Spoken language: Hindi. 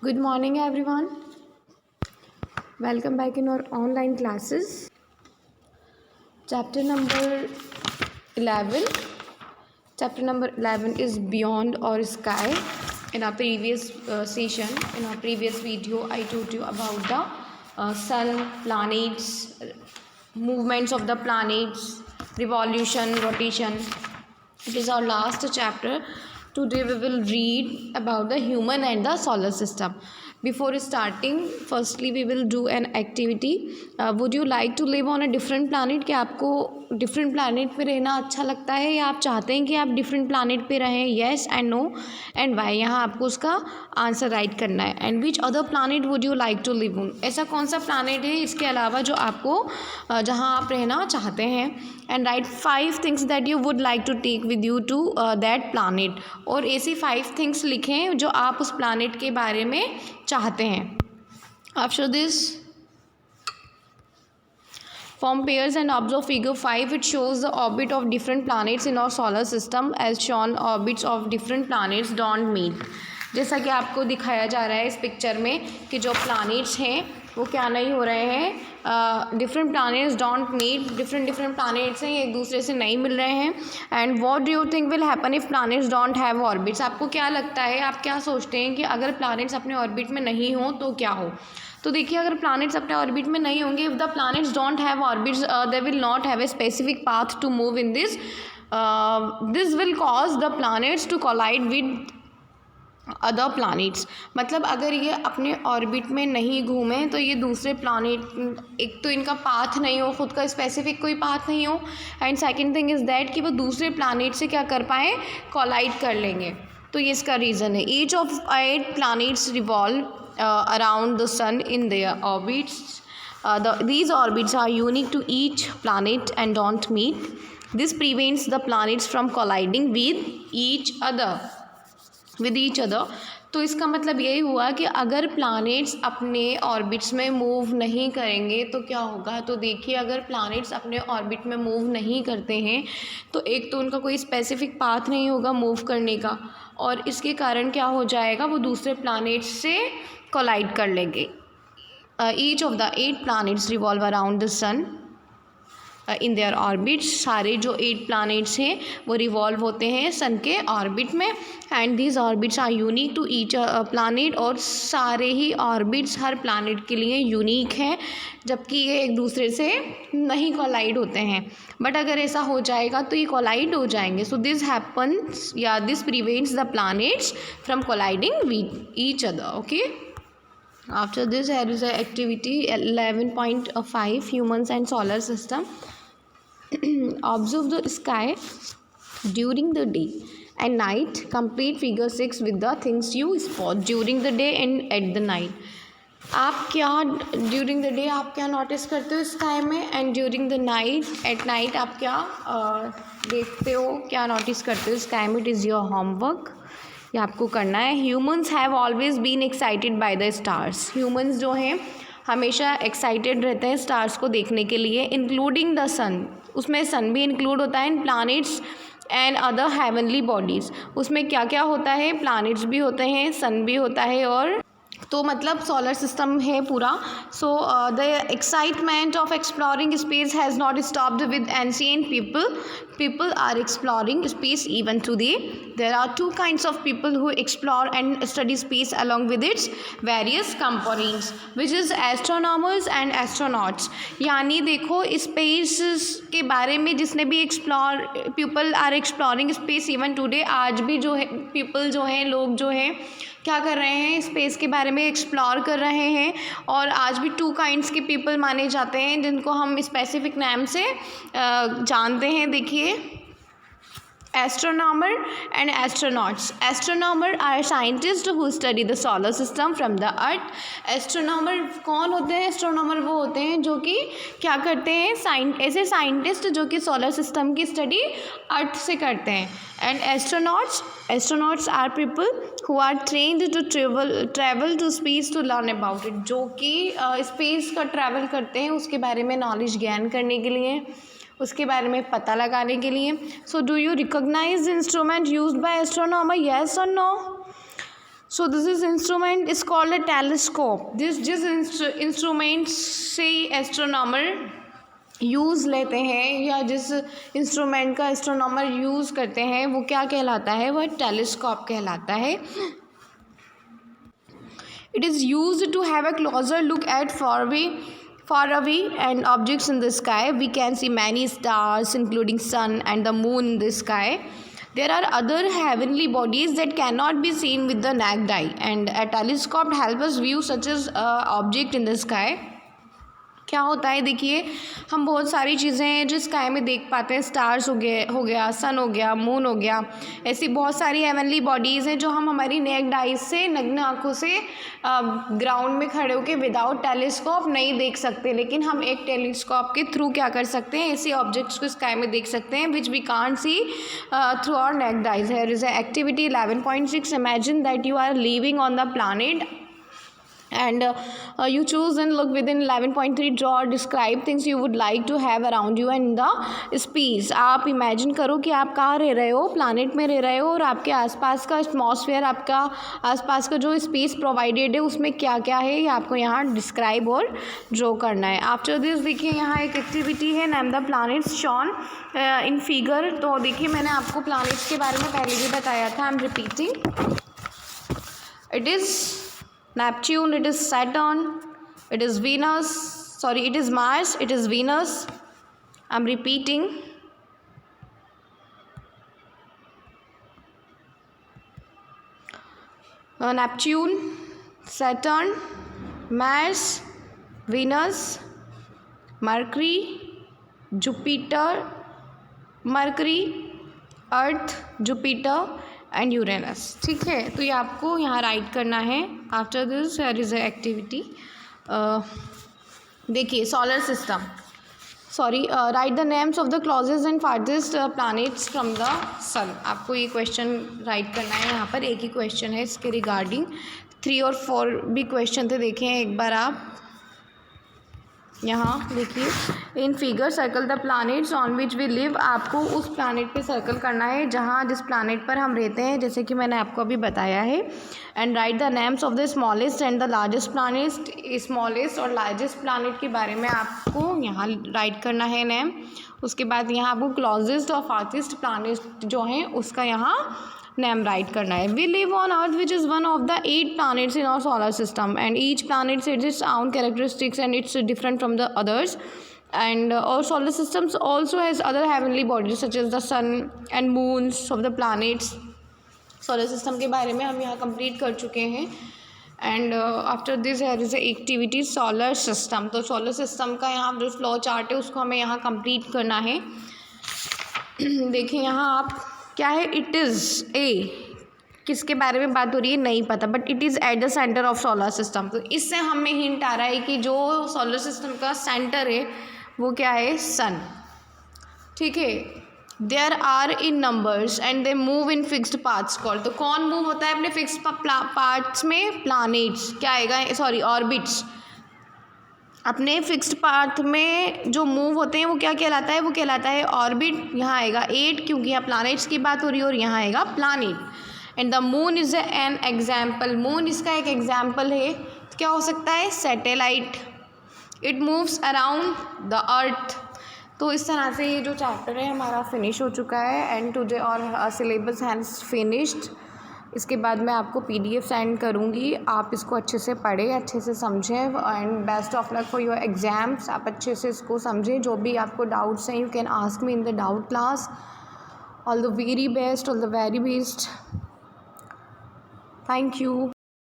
Good morning, everyone. Welcome back in our online classes. Chapter number 11. Chapter number 11 is Beyond or Sky. In our previous session, in our previous video, I told you about the sun, planets, movements of the planets, revolution, rotation. It is our last chapter. Today we will read about the human and the solar system. Before starting, firstly we will do an activity. Would you like to live on a different planet? क्या आपको डिफरेंट प्लानट पे रहना अच्छा लगता है या आप चाहते हैं कि आप डिफरेंट प्लानट पे रहें? Yes and no and why. यहाँ आपको उसका आंसर राइट करना है. And which other planet would you like to live on? ऐसा कौन सा प्लानट है इसके अलावा जो आपको जहाँ आप रहना चाहते हैं? And write 5 things that you would like to take with you to that planet. और ऐसी 5 थिंग्स लिखें जो आप उस प्लानट के बारे में चाहते हैं. After this form pairs and observe figure 5. It shows the orbit of different planets in our solar system. As shown, orbits of different planets don't meet. जैसा कि आपको दिखाया जा रहा है इस पिक्चर में कि जो प्लैनेट्स हैं वो क्या नहीं हो रहे हैं. Different planets don't meet. Different planets हैं, ये एक दूसरे से नहीं मिल रहे हैं. And what do you think will happen if planets don't have orbits? आपको क्या लगता है, आप क्या सोचते हैं कि अगर प्लैनेट्स अपने ऑर्बिट में नहीं हो तो क्या हो? तो देखिए, अगर प्लैनेट्स अपने ऑर्बिट में नहीं होंगे, if the planets don't have orbits they will not have a specific path to move in this. This will cause the planets to collide with other planets. मतलब अगर ये अपने ऑर्बिट में नहीं घूमें तो ये दूसरे प्लैनेट, एक तो इनका पाथ नहीं हो, ख़ुद का स्पेसिफिक कोई पाथ नहीं हो. And second thing is that कि वो दूसरे प्लैनेट से क्या कर पाएँ, कोलाइड कर लेंगे. तो ये इसका रीज़न है. Each of 8 planets revolve around the sun in their orbits. These orbits are unique to each planet and don't meet. This prevents the planets from colliding with each other. तो इसका मतलब यही हुआ कि अगर प्लैनेट्स अपने ऑर्बिट्स में मूव नहीं करेंगे तो क्या होगा. तो देखिए, अगर प्लैनेट्स अपने ऑर्बिट में मूव नहीं करते हैं तो एक तो उनका कोई स्पेसिफिक पाथ नहीं होगा मूव करने का, और इसके कारण क्या हो जाएगा, वो दूसरे प्लैनेट्स से कोलाइड कर लेंगे. Each of the 8 planets revolve around the sun in their orbits. सारे जो 8 प्लैनेट्स हैं वो रिवॉल्व होते हैं सन के ऑर्बिट में. And these orbits are unique to each planet. और सारे ही ऑर्बिट्स हर प्लैनेट के लिए यूनिक हैं, जबकि ये एक दूसरे से नहीं कोलाइड होते हैं. बट अगर ऐसा हो जाएगा तो ये कोलाइड हो जाएंगे. सो दिस हैपन्स या this prevents the planets from colliding with each other. Okay. After this, there is a activity 11.5 humans and solar system. Observe the sky during the day and night. Complete figure 6 with the things you spot during the day and at the night. आप क्या ड्यूरिंग द डे आप क्या नोटिस करते हो स्काई में, and during the night at night आप क्या देखते हो, क्या नोटिस करते हो स्काई में. इट इज़ योर होमवर्क, ये आपको करना है. Humans have always been excited by the stars. Humans जो हैं हमेशा एक्साइटेड रहते हैं स्टार्स को देखने के लिए. इंक्लूडिंग द सन, उसमें सन भी इंक्लूड होता है. In planets and other heavenly bodies, उसमें क्या क्या होता है, प्लैनेट्स भी होते हैं, सन भी होता है, और तो मतलब सोलर सिस्टम है पूरा. So the excitement of exploring space has not stopped with ancient people are exploring space even today. There are 2 kinds of people who explore and study space along with its various components, which is astronomers and astronauts. यानी देखो, स्पेस के बारे में जिसने भी people are exploring space even today. आज भी जो है पीपल जो हैं, लोग जो हैं क्या कर रहे हैं, स्पेस के बारे में एक्सप्लोर कर रहे हैं. और आज भी 2 काइंड्स के पीपल माने जाते हैं जिनको हम स्पेसिफिक नाम से जानते हैं. देखिए, astronomer and astronauts. Astronomer are scientists who study the solar system from the earth. Astronomer कौन होते हैं? Astronomer वो होते हैं जो कि क्या करते हैं, ऐसे साइंटिस्ट जो कि सोलर सिस्टम की स्टडी अर्थ से करते हैं. And astronauts are people who are trained to travel to space to learn about it. जो कि स्पेस का ट्रैवल करते हैं उसके बारे में नॉलेज ज्ञान करने के लिए, उसके बारे में पता लगाने के लिए. So do you recognize instrument used by astronomer, yes और no? So this is instrument is called a telescope. जिस इंस्ट्रूमेंट से एस्ट्रोनॉमर यूज़ लेते हैं या जिस इंस्ट्रूमेंट का एस्ट्रोनॉमर यूज़ करते हैं वो क्या कहलाता है, वह टेलीस्कोप कहलाता है. It is used to have a closer look at far away and objects in the sky. We can see many stars including sun and the moon in the sky. There are other heavenly bodies that cannot be seen with the naked eye, and a telescope helps us view such as object in the sky. क्या होता है, देखिए हम बहुत सारी चीज़ें जो स्काई में देख पाते हैं, स्टार्स हो गया, सन हो गया, मून हो गया, ऐसी बहुत सारी हेवनली बॉडीज़ हैं जो हम हमारी नेक्ड आइज से, नग्न आँखों से ग्राउंड में खड़े होकर विदाउट टेलीस्कोप नहीं देख सकते. लेकिन हम एक टेलीस्कोप के थ्रू क्या कर सकते हैं, ऐसी ऑब्जेक्ट्स को स्काई में देख सकते हैं which we can't see through our naked eyes. Here is activity 11.6. Imagine that you are living on the planet and you choose and look within 11.3. draw or describe things you would like to have around you and the space. आप इमेजिन करो कि आप कहाँ रह रहे हो, प्लानट में रह रहे हो, और आपके आसपास का एटमॉस्फेयर, आपका आसपास का जो स्पेस प्रोवाइडेड है उसमें क्या क्या है, ये आपको यहाँ डिस्क्राइब और ड्रॉ करना है. आफ्टर दिस देखिए यहाँ एक एक्टिविटी है, name the planets shown in figure. तो देखिए मैंने आपको प्लानट्स के बारे में पहले भी बताया था, I am repeating. It is Neptune, it is Saturn, it is Venus, sorry, it is Mars, it is Venus. I'm repeating. Neptune, Saturn, Mars, Venus, Mercury, Jupiter, Earth, Jupiter and Uranus. ठीक है, तो ये आपको यहाँ राइट करना है. After this there is a activity. देखिए solar system, sorry, write the names of the closest and farthest planets from the sun. आपको ये क्वेश्चन राइट करना है. यहाँ पर एक ही क्वेश्चन है इसके रिगार्डिंग, 3 और 4 भी क्वेश्चन थे. देखें एक बार आप यहाँ देखिए, in figure circle the planets on which we live. आपको उस प्लैनेट पे सर्कल करना है जहाँ जिस प्लैनेट पर हम रहते हैं, जैसे कि मैंने आपको अभी बताया है. And right the names of the smallest and the largest planet. Smallest और लार्जेस्ट प्लैनेट के बारे में आपको यहाँ राइट करना है नेम. उसके बाद यहाँ आपको क्लोजेस्ट और फारथेस्ट प्लैनेट जो हैं उसका यहाँ नेम राइट करना है. We live on earth which is one of the 8 planets in our solar system, and each planet has its own characteristics and it's different from the others. And our solar systems also has other heavenly bodies such as the sun and moons of the planets. solar system के बारे में हम यहाँ complete कर चुके हैं. And after this here is activity solar system. तो सोलर सिस्टम का यहाँ जो फ्लो चार्ट है उसको हमें यहाँ कंप्लीट करना है. देखिए यहाँ आप क्या है, इट इज़ ए, किसके बारे में बात हो रही है नहीं पता, but it is at the centre of solar system. तो इससे हमें हिंट आ रहा है कि जो सोलर सिस्टम का सेंटर है वो क्या है, सन. ठीक है. There are in numbers and they move in fixed paths called. तो कौन मूव होता है अपने फिक्स्ड पाथ्स में, प्लैनेट्स. क्या आएगा, सॉरी, ऑर्बिट्स. अपने फिक्स्ड पाथ में जो मूव होते हैं वो क्या कहलाता है, वो कहलाता है ऑर्बिट. यहाँ आएगा 8 क्योंकि यहाँ प्लैनेट्स की बात हो रही है, और यहाँ आएगा planet. And the moon is an example. Moon इसका एक एग्जाम्पल है. क्या हो सकता है, satellite. It moves around the earth. तो इस तरह से ये जो चैप्टर है हमारा फिनिश हो चुका है. एंड टुडे और सिलेबस हैज़ फिनिश्ड. इसके बाद मैं आपको PDF सेंड करूँगी. आप इसको अच्छे से पढ़ें, अच्छे से समझें, and best of luck for your exams. आप अच्छे से इसको समझें. जो भी आपको डाउट्स हैं you can ask me in the doubt class. All the very best, all the very best. Thank you.